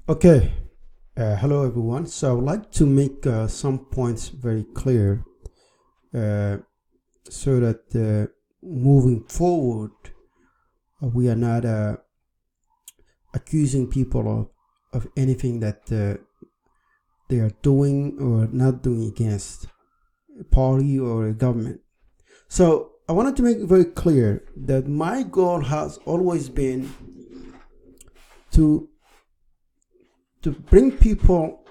Okay, hello everyone. So I would like to make some points very clear uh, so that moving forward, we are not accusing people of anything that they are doing or not doing against a party or a government. So I wanted to make it very clear that my goal has always been to bring people,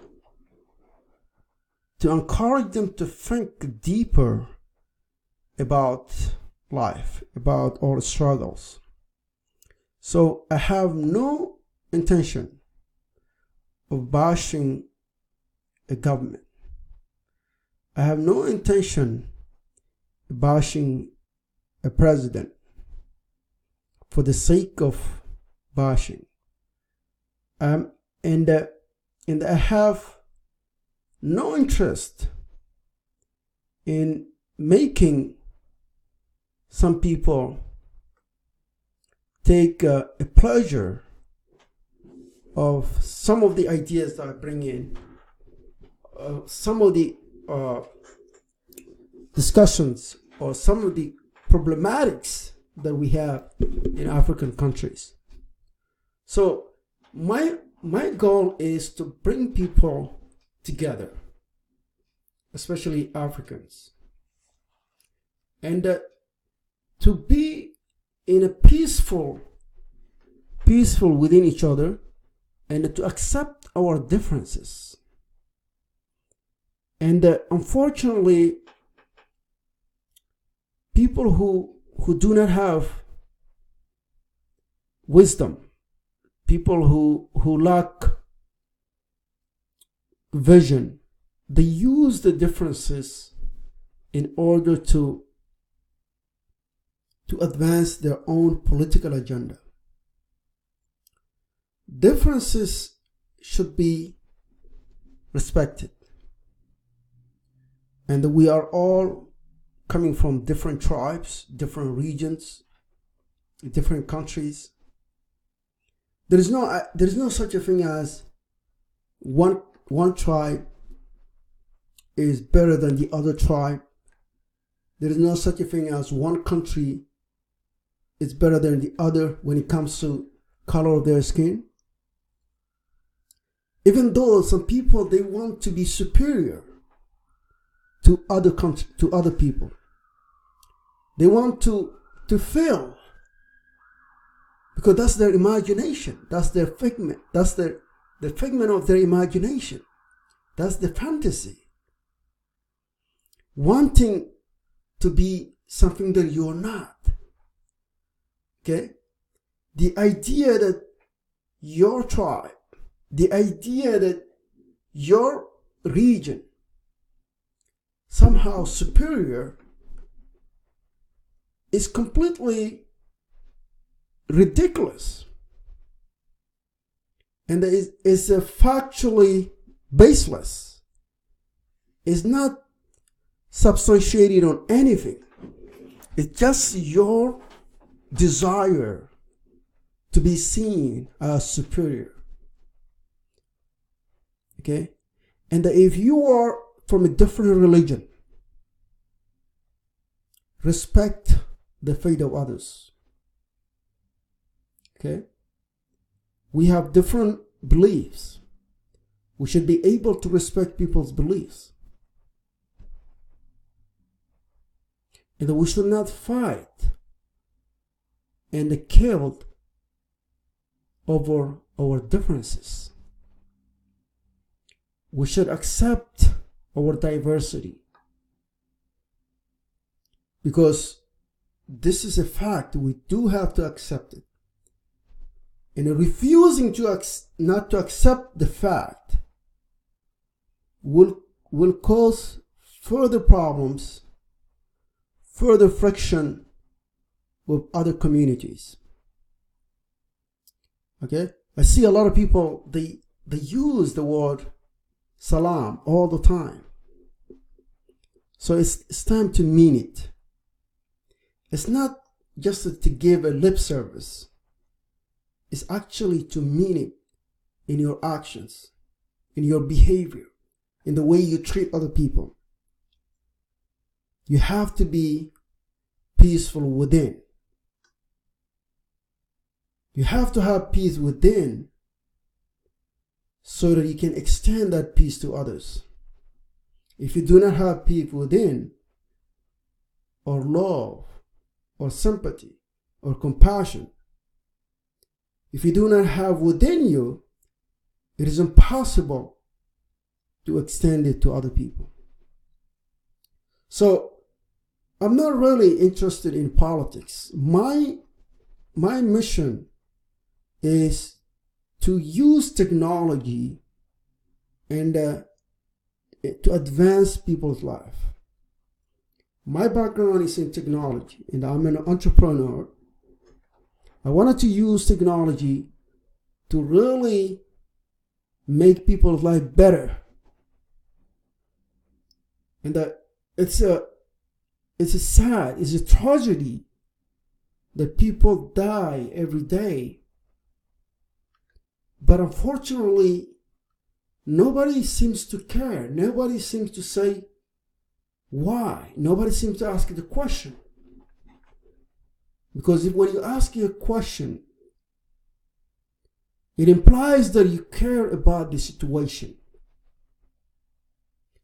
to encourage them to think deeper about life, about our struggles. So I have no intention of bashing a government. I have no intention of bashing a president for the sake of bashing. And I have no interest in making some people take a pleasure of some of the ideas that I bring in, some of the discussions or some of the problematics that we have in African countries. So my goal is to bring people together, especially Africans, and to be in a peaceful within each other, and to accept our differences. And unfortunately, people who do not have wisdom, people who lack vision, they use the differences in order to advance their own political agenda. Differences should be respected. And we are all coming from different tribes, different regions, different countries. There is no such a thing as one tribe is better than the other tribe. There is no such a thing as one country is better than the other when it comes to color of their skin. Even though some people, they want to be superior to other people. They want to fail, because that's their imagination, that's their figment, that's the figment of their imagination, that's the fantasy. Wanting to be something that you're not. Okay? The idea that your tribe, the idea that your region somehow superior is completely ridiculous, and is factually baseless. It's not substantiated on anything. It's just your desire to be seen as superior. Okay? And if you are from a different religion, respect the faith of others. Okay? We have different beliefs. We should be able to respect people's beliefs. And we should not fight and kill over our differences. We should accept our diversity, because this is a fact. We do have to accept it. And refusing to not to accept the fact will cause further problems, further friction with other communities. Okay? I see a lot of people, they use the word salam all the time. So it's time to mean it. It's not just to give a lip service. Is actually to mean it in your actions, in your behavior, in the way you treat other people. You have to be peaceful within. You have to have peace within so that you can extend that peace to others. If you do not have peace within, or love, or sympathy, or compassion, if you do not have within you, it is impossible to extend it to other people. So, I'm not really interested in politics. My mission is to use technology and to advance people's life. My background is in technology, and I'm an entrepreneur. I wanted to use technology to really make people's life better. And it's a tragedy that people die every day. But unfortunately, nobody seems to care. Nobody seems to say why. Nobody seems to ask the question. Because when you ask a question, it implies that you care about the situation.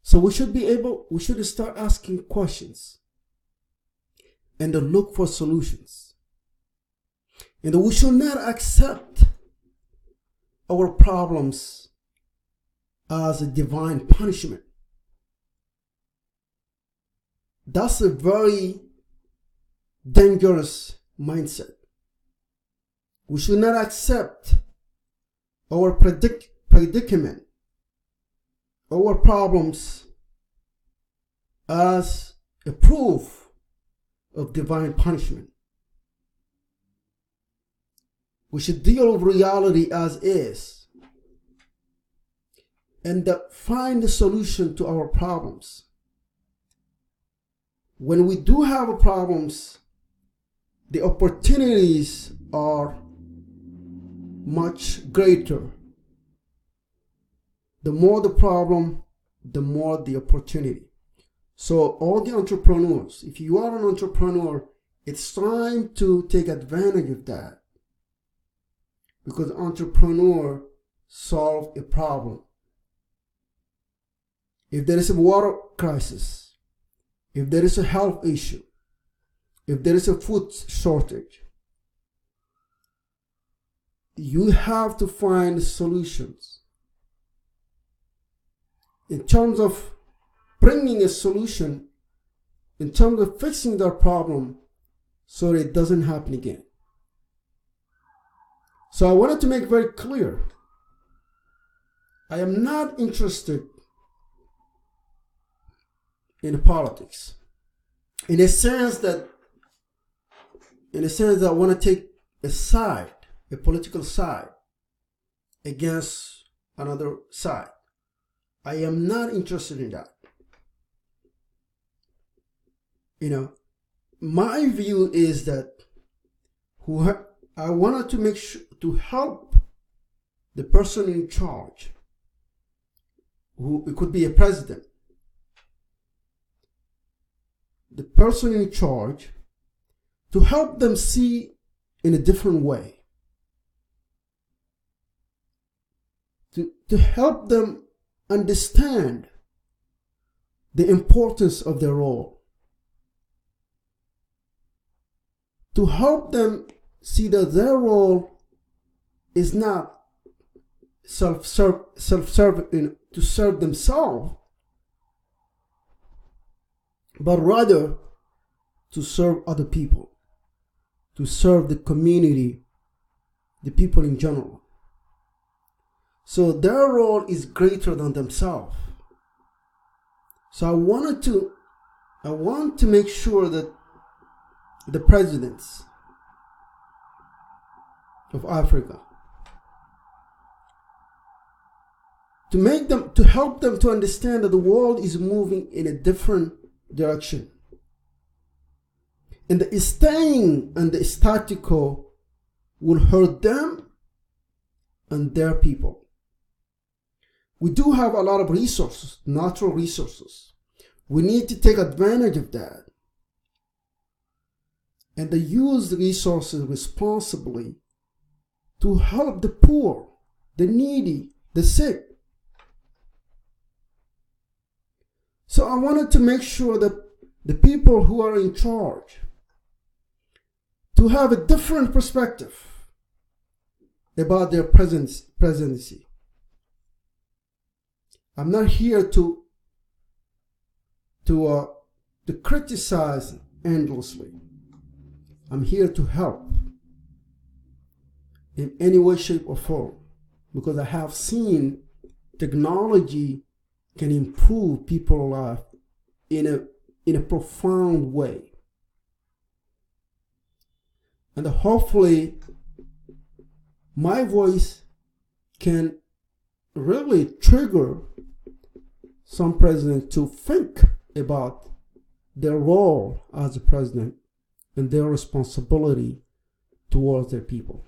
So we should start asking questions and then look for solutions. And we should not accept our problems as a divine punishment. That's a very dangerous mindset. We should not accept our predicament, our problems, as a proof of divine punishment. We should deal with reality as is and find a solution to our problems. When we do have problems, the opportunities are much greater. The more the problem, the more the opportunity. So all the entrepreneurs, if you are an entrepreneur, it's time to take advantage of that. Because entrepreneur solve a problem. If there is a water crisis, if there is a health issue, if there is a food shortage, you have to find solutions. In terms of bringing a solution, in terms of fixing their problem so that it doesn't happen again. So I wanted to make very clear, I am not interested in politics. In a sense that I want to take a side, a political side, against another side. I am not interested in that. My view is that I wanted to make sure to help the person in charge, who it could be a president, the person in charge, to help them see in a different way, to help them understand the importance of their role, to help them see that their role is not self-serving to serve themselves, but rather to serve other people, to serve the community, the people in general. So their role is greater than themselves. So I want to make sure that the presidents of Africa, to help them to understand that the world is moving in a different direction, and the staying and the status quo will hurt them and their people. we do have a lot of resources, natural resources. We need to take advantage of that and to use the resources responsibly to help the poor, the needy, the sick. So I wanted to make sure that the people who are in charge to have a different perspective about their presidency. I'm not here to criticize endlessly. I'm here to help in any way, shape, or form, because I have seen technology can improve people's life in a profound way. And hopefully my voice can really trigger some presidents to think about their role as a president and their responsibility towards their people.